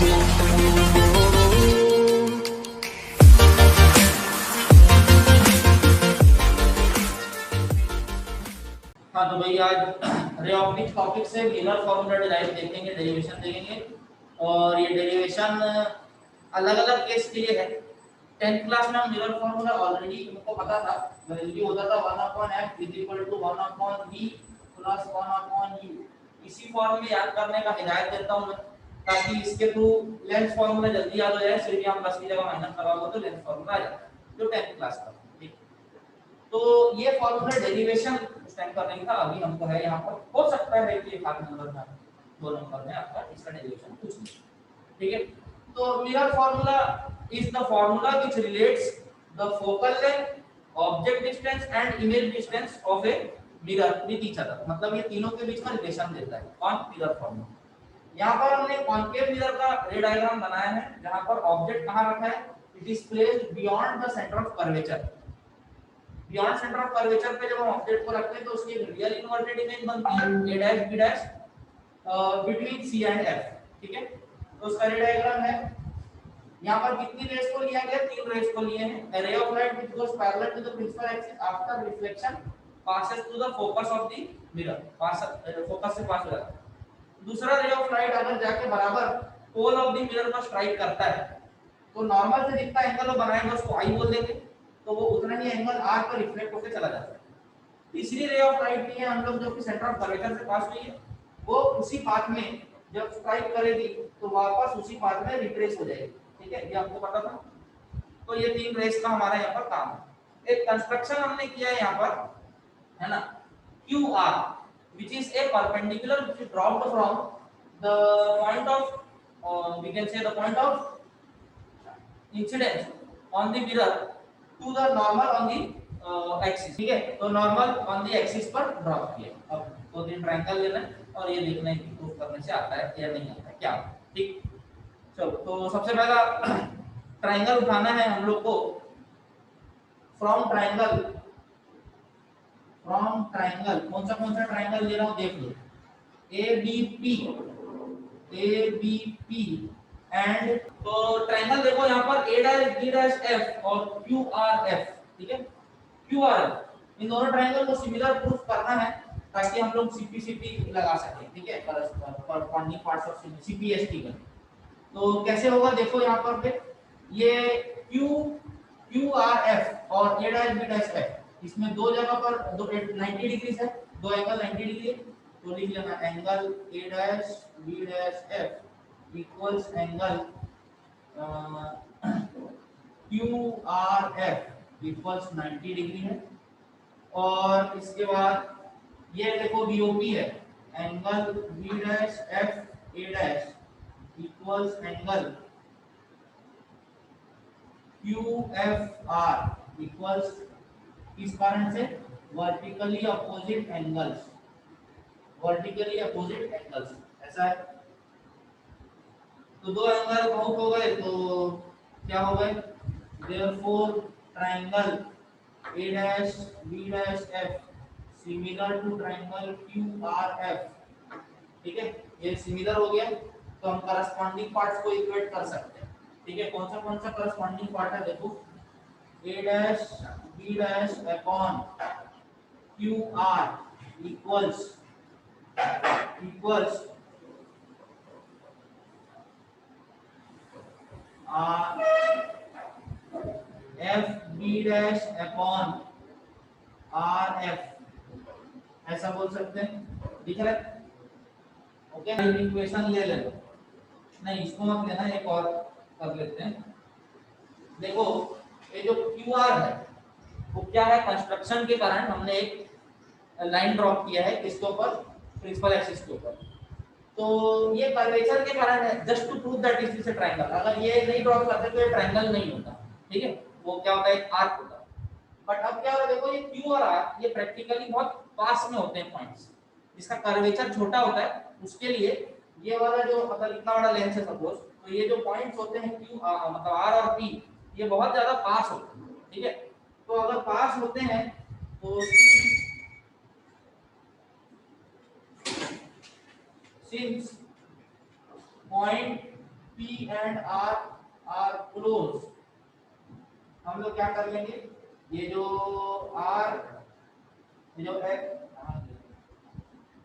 हाँ तो भाई आज रे ऑप्टिक्स टॉपिक से मिरर फॉर्मूला डिराइव देखेंगे, डेरिवेशन देखेंगे। और ये डेरिवेशन अलग अलग केस के लिए है। 10th क्लास में हम मिरर फॉर्मूला ऑलरेडी हमको पता था, वैल्यू होता था 1/f is equal to 1/v plus 1/u। इसी फॉर्म में याद करने का हिदायत देता हूं मैं, ताकि इसके थ्रू लेंथ फॉर्मूला जल्दी याद हो जाए। सिर्फ हम प्लस की जगह माइनस लगाओगे तो लेंथ फॉर्मूला आ जाएगा, जो 10th क्लास का। ठीक, तो ये फॉर्मूला डेरिवेशन स्टैंड करने का अभी हमको है यहाँ पर। हो सकता है कि 1 नंबर में 2 नंबर में आपका इसका डेरिवेशन पूछ ले। ठीक है, तो mirror formula is the formula which relates the focal length, object distance and image distance of a mirror with each other. मतलब ये तीनों के बीच में रिलेशन देता है कौन? Mirror formula. यहाँ पर हमने कॉन्केव मिरर का रे डायग्राम बनाया है, जहाँ पर ऑब्जेक्ट कहाँ रखा है? It is placed beyond the centre of curvature. Beyond centre of curvature पे जब हम ऑब्जेक्ट को रखते हैं तो उसकी रियल इन्वर्टेड इमेज बनती है a dash b dash between c and f। ठीक है, तो उसका रे डायग्राम है। यहाँ पर कितनी रेस को लिया गया? 3 रेस को लिए हैं। A ray of light which goes parallel to the principal axis after reflection passes through the focus of the mirror। Focus से पास हो जाता है। दूसरा रे ऑफ लाइट अगर जाके बराबर पोल ऑफ द मिरर पर स्ट्राइक करता है तो नॉर्मल से जितना एंगल वो बनाएगा उसको आई बोल देंगे, तो वो उतना ही एंगल आर पर रिफ्लेक्ट होकर चला जाता है। तीसरी रे ऑफ लाइट भी है हम लोग, जो कि सेंटर ऑफ कर्वेचर से पास हुई है, वो उसी पाथ में जब स्ट्राइक करेगी तो वापस उसी पाथ में रिट्रेस हो जाएगी। ठीक है, ये आपको पता था। तो ये 3 रेस का हमारा यहाँ पर काम है। एक कंस्ट्रक्शन हमने किया है यहाँ पर, है ना, Q R which is a perpendicular which is dropped from the point of we can say the point of incidence on the mirror to the normal on the axis। ठीक है, तो नॉर्मल ऑन द एक्सिस पर drop किया। अब 2-3 triangle लेना है और ये देखना है कि प्रूफ करने से आता है या नहीं आता है क्या। ठीक, चलो तो सबसे पहला ट्रायंगल उठाना है हम लोग को। फ्रॉम ट्रायंगल कौन सा ट्रायंगल ले रहा हूं देख लो। ABP एंड तो ट्रायंगल देखो यहाँ पर A dash B dash F और QRF। ठीक है, QRF इन दोनों ट्रायंगल को सिमिलर प्रूफ करना है ताकि हम लोग CPCP लगा सकें। ठीक है, कॉरस्पॉन्डिंग पार्ट्स ऑफ CPST का। तो कैसे होगा देखो यहाँ पर ये QRF और A dash B dash F, इसमें दो जगह पर 90 डिग्री है, दो एंगल 90 डिग्री है। तो लिख लेना angle A dash B dash F equals angle QRF equals 90 degree है। और इसके बाद ये देखो BOP है, angle B dash F A dash equals angle QFR equals किस कारण से? वर्टिकली अपोजिट एंगल्स, ऐसा है। तो दो एंगल बहुत हो गए, तो क्या हो गए? Therefore triangle A dash B dash F similar to triangle QRF। ठीक है, ये सिमिलर हो गया तो हम करस्पॉन्डिंग पार्ट्स को इक्वेट कर सकते हैं। ठीक है, कौन सा करस्पॉन्डिंग पार्ट है देखो, A dash B dash upon QR equals F B dash upon RF, ऐसा बोल सकते हैं। दिख रहा है? ओके, इक्वेशन ले लेना, नहीं इसको मत लेना, एक और कर लेते हैं। देखो ये जो QR है वो क्या है? कंस्ट्रक्शन के कारण हमने एक लाइन ड्रॉप किया है किसके ऊपर? प्रिंसिपल एक्सिस के ऊपर। तो ये कर्वेचर के कारण है, just to prove that it is a triangle. अगर ये नहीं ड्रॉप करते तो ये ट्रायंगल नहीं होता। ठीक है, वो क्या होता है? एक आर्क होता। बट अब क्या होगा देखो, ये Q और R ये प्रैक्टिकली बहुत पास में होते हैं पॉइंट्स। जिसका कर्वेचर छोटा होता है उसके लिए ये वाला जो अगर इतना बड़ा लेंस है सपोज, तो ये जो पॉइंट्स होते हैं Q मतलब R और P ये बहुत ज्यादा पास होते हैं। ठीक है, तो अगर पास होते हैं तो since point P and R are close, हम लोग क्या कर लेंगे, ये जो R, ये जो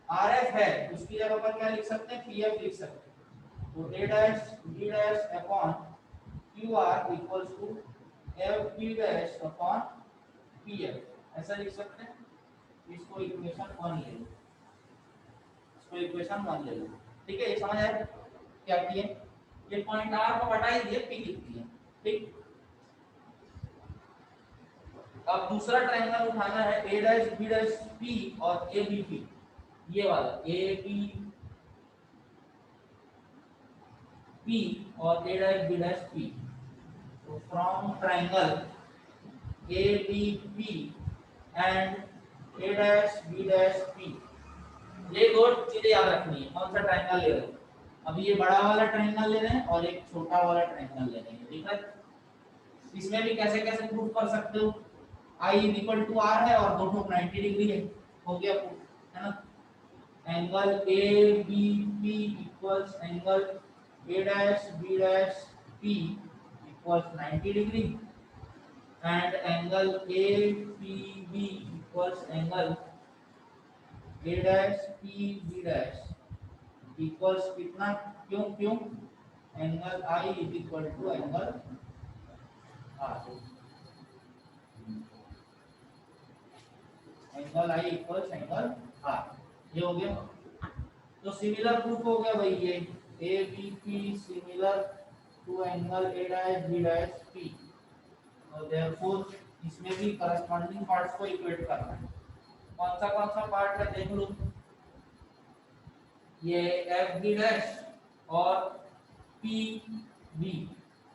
आर एफ है उसकी जगह पर क्या लिख सकते हैं, पी एफ लिख सकते हैं। तो A dash B dash upon Q R equals to F B dash upon P F, ऐसा लिख सकते हैं। इसको इक्वेशन 1 ले लो, इसको इक्वेशन 1 ले लो, ठीक है। ये समझ आया क्या किए, ये पॉइंट आर को हटा ही दिए, पी लिख दिए, ठीक। अब दूसरा ट्रायंगल उठाना है, ए डैश बी डैश पी और ए बी पी, ये वाला ए बी पी और A dash B dash P. तो from triangle A B P and A dash B dash P, ये दो चीजें याद रखनी है। कौन सा ट्रायंगल ले रहे हो, अभी ये बड़ा वाला ट्रायंगल ले रहे हैं और एक छोटा वाला ट्रायंगल ले रहे हैं, ठीक है। इसमें भी कैसे कैसे प्रूव कर सकते हो, आई इक्वल टू आर है और दोनों 90 डिग्री है, हो गया प्रूफ, है ना। Angle A B P equals angle A dash B dash P equals 90 degree and angle A P B equals angle A dash P B dash equals कितना, क्यों क्यों, angle I is equal to angle R, angle I equals angle R, ये हो गया। तो similar proof हो गया भाई, ये A B P similar to angle A dash B dash P, और देयरफॉर इसमें भी करस्पॉन्डिंग पार्ट्स को इक्वेट करना है। कौन सा पार्ट है देख लो, ये एफ बी डैश और पी बी,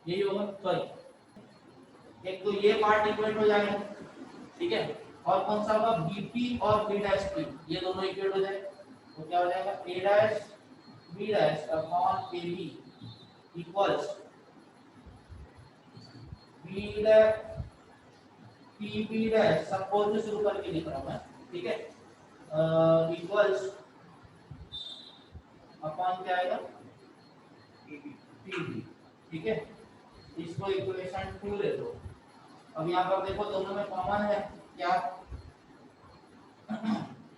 यही होगा, सॉरी एक तो ये पार्ट इक्वेट हो जाएगा, ठीक है। और कौन सा होगा, बीपी और बी डैश पी, ये दोनों इक्वेट हो जाए, तो क्या हो जाएगा, A dash B dash upon A B equals B dash P B dash, suppose से शुरू करके लिख रहा हूं मैं, ठीक है, इक्वल्स अपॉन क्या आएगा, पी बी, ठीक है। इसको इक्वेशन 2 ले लो। अब यहाँ पर देखो दोनों में कॉमन है क्या,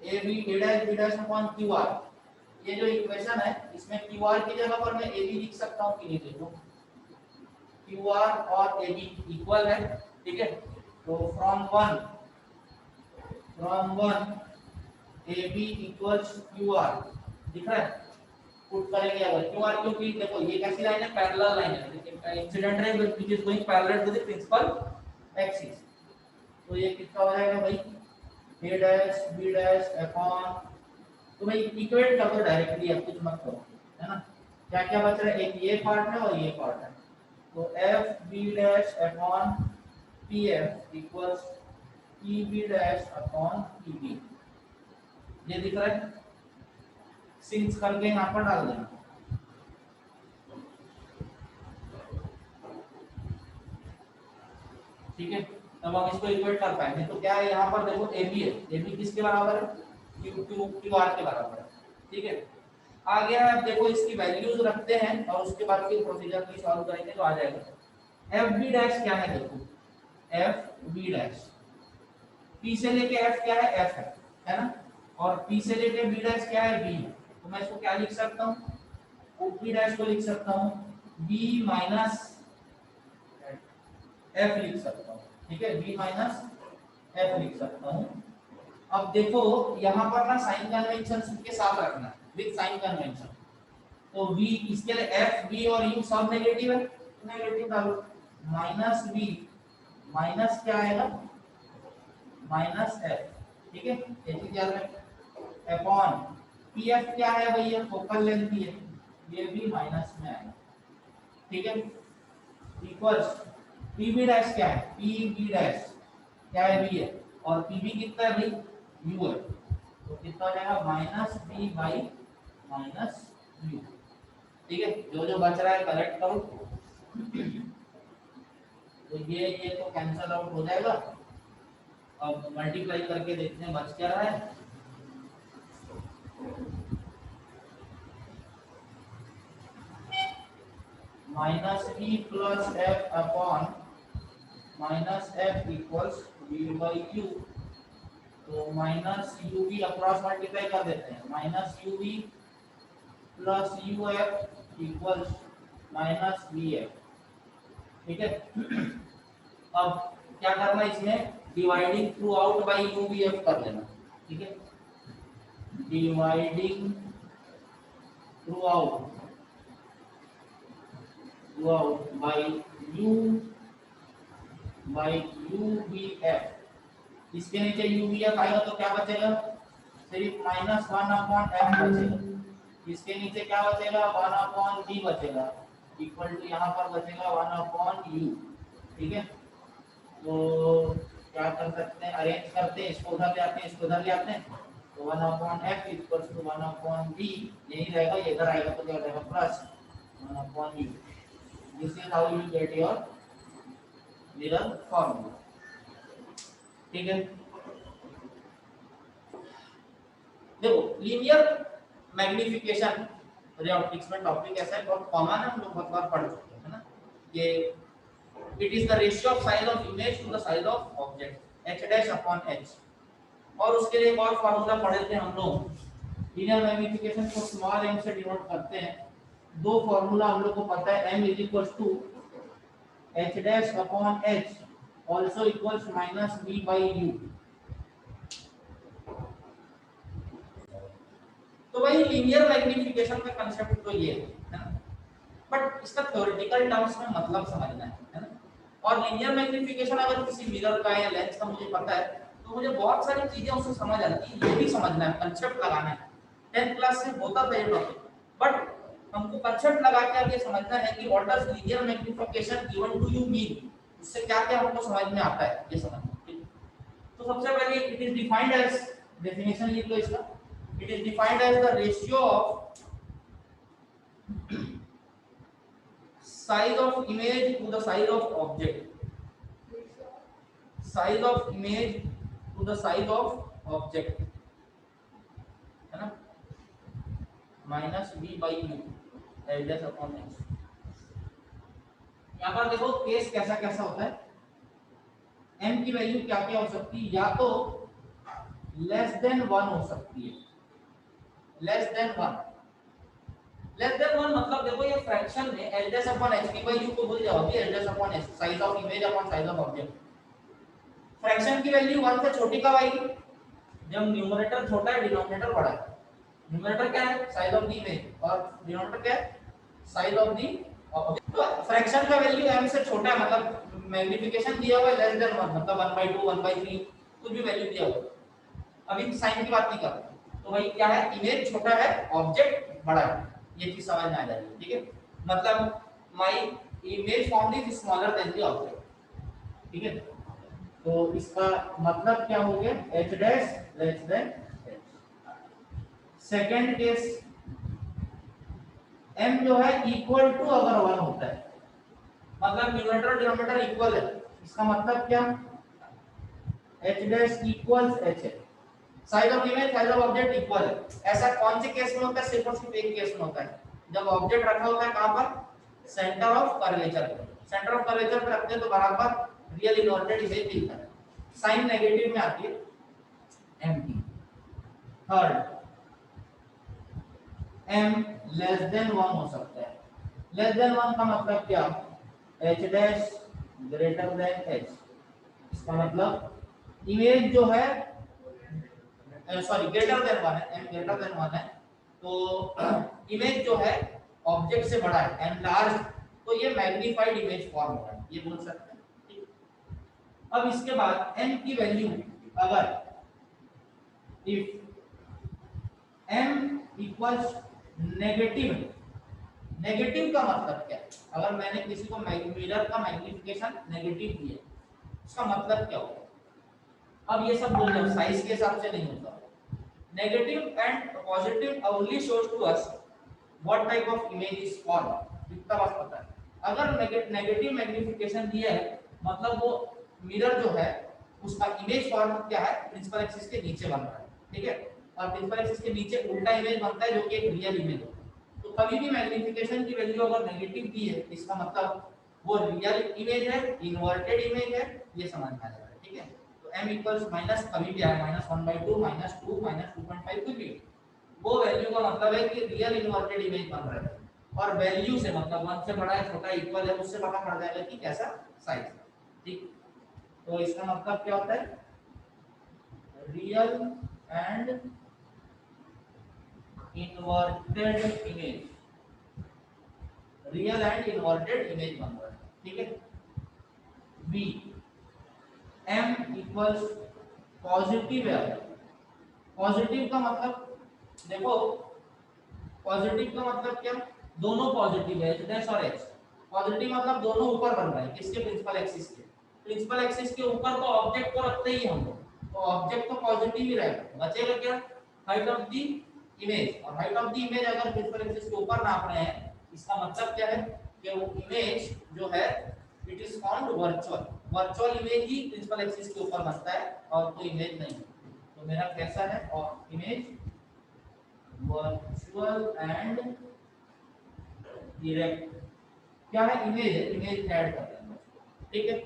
A B A dash B dash upon Q R, ये जो इक्वेशन है इसमें क्यू आर की जगह पर मैं ए बी लिख सकता हूँ कि नहीं, देखो क्यू आर और ए बी इक्वल है, ठीक है। तो from one A B equals Q R, दिख रहा है, पुट करेंगे अगर क्यू आर, क्योंकि देखो ये कैसी लाइन है, पैरेलल लाइन है, incident ray which is going parallel to the principal axis. तो ये कितना हो जाएगा भाई, A dash B dash upon, तो भाई इक्वेट कर दो डायरेक्टली, अब कुछ मत करो, है ना। क्या क्या बच रहा है, एक ये पार्ट है और ये पार्ट है, तो F B dash upon P F equals P B dash upon P B, ये दिख रहा है, सिंस करके यहाँ पर डाल देना, ठीक है। तब हम इसको इक्वेट कर पाएंगे। तो क्या है यहाँ पर देखो ए बी है, ए बी किसके बराबर है, क्यू आर के बराबर है, ठीक है। आगे अब देखो इसकी वैल्यूज रखते हैं और उसके बाद फिर प्रोसीजर को सॉल्व करेंगे तो आ जाएगा। एफ बी डैश क्या है, देखो एफ बी डैश, पी से लेके एफ क्या है, एफ है ना, और पी से लेके बी डैश क्या है, बी है। तो मैं इसको क्या लिख सकता हूँ, ओ बी डैश को लिख सकता हूँ बी माइनस एफ लिख सकता हूँ, ठीक है, बी माइनस एफ लिख सकता हूँ। अब देखो यहाँ पर ना साइन कन्वेंशन के साथ रखना है, विद साइन कन्वेंशन। तो v इसके लिए f v और u सब नेगेटिव है, नेगेटिव डालो, माइनस v माइनस क्या आएगा, माइनस f, ठीक है, ये चीज याद रखें। अपॉन pf क्या है भैया, फोकल लेंथ ही है, ये भी माइनस में आएगा, ठीक है। इक्वल्स pb डैश क्या है, pb डैश क्या है, v है, और pb कितना है भाई, u है, तो कितना हो जाएगा, minus b by minus u, ठीक है। जो जो बच रहा है करेक्ट करो, तो ये तो कैंसिल आउट हो जाएगा। अब मल्टीप्लाई करके देखते हैं बच क्या रहा है, minus E plus F upon minus F equals V by U. तो minus U V across multiply कर देते हैं, minus U V plus U F equals minus V F. ठीक है। अब क्या करना है इसमें, dividing throughout by U V F कर लेना। ठीक है, dividing throughout by U V F. इसके नीचे यू वी एफ आएगा तो क्या बचेगा, सिर्फ माइनस वन अपॉन एफ बचेगा। इसके नीचे क्या बचेगा, वन अपॉन डी बचेगा, इक्वल टू यहाँ पर बचेगा वन अपॉन यू। ठीक है, तो क्या कर सकते हैं, अरेंज करते हैं, इसको उधर ले आते हैं, इसको उधर ले आते हैं। तो one upon F equals to one upon D, यही रहेगा, ये इधर आएगा तो क्या रहेगा, plus one upon U. This is how you get your mirror formula. ठीक है, देखो लीनियर मैग्निफिकेशन रे ऑप्टिक्स में टॉपिक ऐसा है, बहुत कॉमन है, हम लोग बहुत बार पढ़ चुके हैं, है ना। ये it is the ratio of size of image to the size of object, h dash upon h। और उसके लिए एक और फार्मूला पढ़े थे हम लोग, लीनियर मैग्निफिकेशन को स्मॉल m से डिनोट करते हैं। दो फार्मूला हम लोग को पता है, m is equals to h dash upon h also equals minus v by u। तो भाई लीनियर मैग्निफिकेशन का कांसेप्ट तो ये है ना, बट इसका थ्योरेटिकल टर्म्स में मतलब समझना है ना। और लीनियर मैग्निफिकेशन अगर किसी मिरर का या लेंस का मुझे पता है तो मुझे बहुत सारी चीजें उससे समझ आती है, ये भी समझना है, कांसेप्ट लगाना है। 10th क्लास से होता था ये टॉपिक, बट हमको कांसेप्ट लगा के आगे समझना है कि what does linear magnification given to you mean, उससे क्या क्या हमको समझ में आता है ये समझना। तो सबसे पहले it is defined as, definition लिख लो इसका, it is defined as the ratio of size of image to the size of object, size of image to the size of object, है ना, minus v by u L upon H. यहाँ पर देखो case कैसा कैसा होता है, m की वैल्यू क्या क्या हो सकती है, या तो लेस देन 1 हो सकती है, लेस देन 1। लेस देन 1 मतलब देखो ये फ्रैक्शन में l डैश अपॉन h की वैल्यू को भूल जाओ कि l dash upon h size of image upon size of object. Fraction की वैल्यू 1 से छोटी कब आएगी, जब न्यूमरेटर छोटा है डिनोमिनेटर बड़ा है। न्यूमरेटर क्या है, साइज ऑफ द इमेज, और डिनोमिनेटर क्या है, साइज ऑफ द ऑब्जेक्ट। तो फ्रैक्शन का वैल्यू m से छोटा है, मतलब मैग्निफिकेशन दिया हुआ है लेस देन 1, मतलब 1/2 1/3 कुछ भी वैल्यू दिया हुआ है। अभी साइन की बात नहीं कर रहे, तो भाई क्या है, इमेज छोटा है ऑब्जेक्ट बड़ा है, ये चीज समझ में आ जाएगी। ठीक है, मतलब my image form is smaller than the object. ठीक है, तो इसका मतलब क्या हो गया, h dash less than h। Second case, m जो है इक्वल टू अगर 1 होता है, मतलब न्यूमरेटर डिनोमिनेटर इक्वल है, इसका मतलब क्या, h डैश इक्वल्स h है, size of image size of object equal है। ऐसा कौन से केस में होता है, सिर्फ और सिर्फ एक केस में होता है, जब ऑब्जेक्ट रखा होता है कहां पर, सेंटर ऑफ कर्वेचर पर। सेंटर ऑफ कर्वेचर पर रखते हैं तो बराबर रियल इनवर्टेड इमेज दिखता है, साइन नेगेटिव में आती है m की। थर्ड, m लेस देन 1 हो सकता है। लेस देन 1 का मतलब क्या, h dash greater than h। इसका मतलब इमेज जो है, सॉरी ग्रेटर देन 1 है, m ग्रेटर देन 1 है, तो इमेज जो है ऑब्जेक्ट से बड़ा है, m लार्ज, तो ये मैग्नीफाइड इमेज फॉर्म होगा, ये बोल सकते हैं। अब इसके बाद m की वैल्यू अगर if m equals negative, negative का मतलब क्या है, अगर मैंने किसी को मिरर का मैग्निफिकेशन नेगेटिव दिया, उसका मतलब क्या होगा। अब ये सब बोल रहे साइज के हिसाब से नहीं होता, negative and positive only shows to us what type of image is form, इतना बस पता है। अगर नेगेटिव मैग्निफिकेशन दिया है, मतलब वो मिरर जो है उसका इमेज फॉर्म क्या है, प्रिंसिपल एक्सिस के नीचे बन रहा है। ठीक है, और प्रिंसिपल एक्सिस के नीचे उल्टा इमेज बनता है जो कि एक रियल इमेज होता है। तो कभी भी मैग्नीफिकेशन की वैल्यू अगर नेगेटिव दी है इसका मतलब वो रियल इमेज है, इन्वर्टेड इमेज है, ये समझ में आ जाएगा। ठीक है, तो m इक्वल्स माइनस कभी भी आए -1/2 -2 -2.5 कुछ भी, वो वैल्यू का मतलब है कि रियल इन्वर्टेड इमेज बन रहा है। और वैल्यू से मतलब 1 से बड़ा है छोटा इक्वल है, उससे पता पड़ जाएगा कि कैसा साइज है। ठीक, तो इसका मतलब क्या होता है, real and inverted image, real and inverted image बन रहा है। ठीक है, बी m इक्वल्स पॉजिटिव है। पॉजिटिव का मतलब देखो, पॉजिटिव का मतलब क्या, दोनों पॉजिटिव है एच और एच। पॉजिटिव मतलब दोनों ऊपर बन रहे हैं, किसके, प्रिंसिपल एक्सिस के। प्रिंसिपल एक्सिस के ऊपर तो ऑब्जेक्ट को रखते ही हम लोग, तो ऑब्जेक्ट तो पॉजिटिव ही रहेगा, बचेगा क्या, हाइट ऑफ द इमेज। और हाइट ऑफ द इमेज अगर प्रिंसिपल एक्सिस के ऊपर नाप रहे हैं, इसका मतलब क्या है कि वो इमेज जो है it is found virtual. Virtual image ही प्रिंसिपल एक्सिस के ऊपर बनता है और कोई इमेज नहीं। तो मेरा कैसा है, और इमेज वर्चुअल एंड डायरेक्ट, क्या है, इमेज है, इमेज ऐड कर रहे हैं। ठीक है,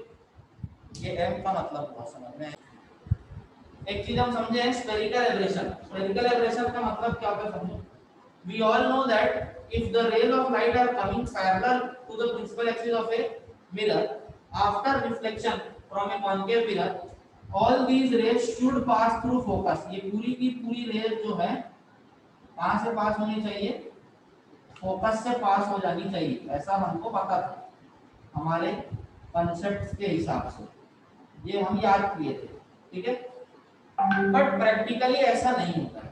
ये m का मतलब बहुत समझ में। एक चीज हम समझे हैं, स्फेरिकल एब्रेशन। स्फेरिकल एब्रेशन का मतलब क्या होता है समझो। We all know that if the rays of light are coming parallel to the principal axis of a mirror after reflection from a concave mirror, all these rays should pass through focus। ये पूरी की पूरी raise जो है कहां से पास होनी चाहिए, फोकस से पास हो जानी चाहिए, ऐसा हमको पता था हमारे कॉन्सेप्ट्स के हिसाब से, ये हम याद किए थे। ठीक है, बट प्रैक्टिकली ऐसा नहीं होता है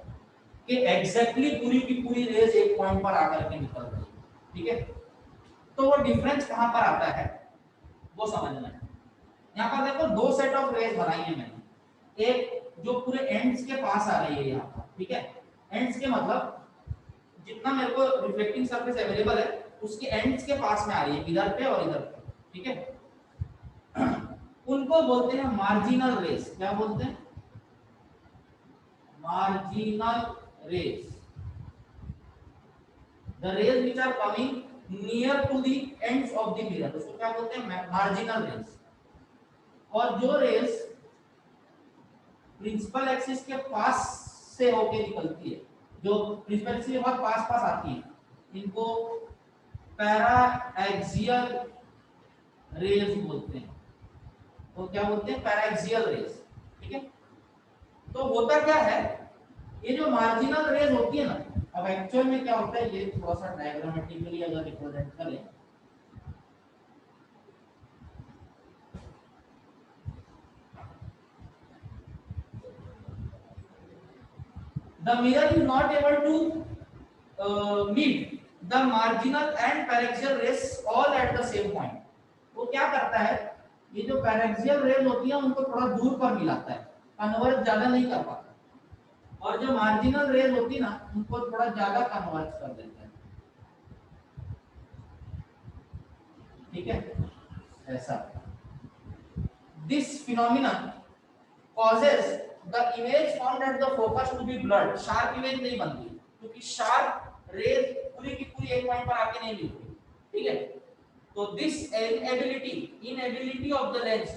कि एग्जैक्टली पूरी की पूरी रेज एक पॉइंट पर आकर के निकल रही है। ठीक है, तो वो डिफरेंस कहां पर आता है वो समझना है। यहाँ पर देखो दो सेट ऑफ रेज बनाई है मैंने, एक जो पूरे एंड्स के पास आ रही है यहाँ पर। ठीक है, एंड्स के मतलब जितना मेरे को रिफ्लेक्टिंग सरफेस अवेलेबल है उसके एंड्स के पास में आ रही है, इधर पे और इधर पे। ठीक है, उनको बोलते हैं मार्जिनल रेज। क्या बोलते हैं, marginal rays, the rays which are coming near to the ends of the mirror, उसको क्या बोलते हैं, marginal rays। और जो रेज प्रिंसिपल एक्सिस के पास से होके निकलती है, जो प्रिंसिपल एक्सिस के बहुत पास पास आती है, इनको पैरा एक्सियल रेज बोलते हैं। तो क्या बोलते हैं, पैरा एक्सियल रेज। ठीक है, तो होता क्या है, ये जो मार्जिनल रेज होती है ना, अब एक्चुअल में क्या होता है, ये थोड़ा सा डायग्रामेटिकली अगर रिप्रेजेंट करें, the mirror is not able to meet the marginal and paraxial rays all at the same point। वो क्या करता है, ये जो पैराक्सियल रेज होती है उनको थोड़ा दूर पर मिलाता है, कन्वर्ज ज्यादा नहीं कर पाता, और जो मार्जिनल रेज होती है ना उनको थोड़ा ज्यादा कन्वर्ज कर देता है। ठीक है, ऐसा this phenomenon causes the image found at the focus to be blurred। Sharp image नहीं बनती क्योंकि शार्प रेज पूरी की पूरी एक पॉइंट पर आके नहीं मिलती। ठीक है, तो this inability of the lens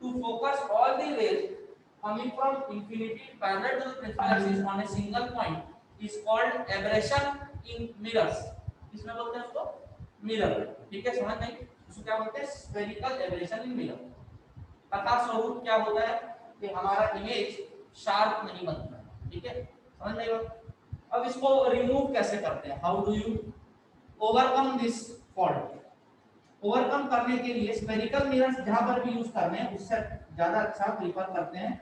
to focus all the rays coming from infinity parallel to the principal axis on a single point is called aberration in mirrors। किसमें बोलते हैं उसको, मिरर। ठीक है, समझ नहीं, उसको क्या बोलते हैं, स्फेरिकल एबरेशन इन मिरर। तथा स्वरूप क्या होता है कि हमारा इमेज शार्प नहीं बनता। ठीक है, समझ नहीं बात। अब इसको रिमूव कैसे करते हैं, how do you overcome this fault. Overcome करने के लिए स्फेरिकल मिरर्स जहां पर भी यूज करने हैं उससे ज्यादा अच्छा प्रीफर करते हैं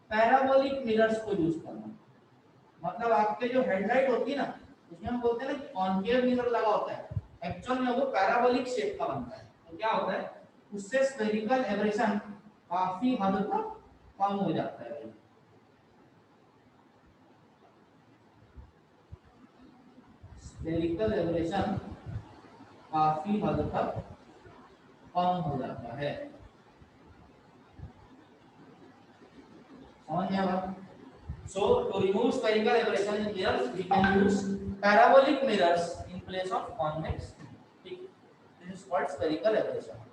पैराबोलिक मिरर्स को यूज करना। मतलब आपके जो हेडलाइट होती है ना, उसमें हम बोलते हैं ना कॉन्केव मिरर लगा होता है, एक्चुअल में वो पैराबोलिक शेप का बनता है। तो क्या होता है, उससे स्फेरिकल एबरेशन काफी हद तक कम हो जाता है। स्फेरिकल एबरेशन काफी हद तक कम हो जाता है। समझ में आया? So to remove spherical aberration in mirrors, we can use parabolic mirrors in place of convex, ठीक, this is called spherical abrasion.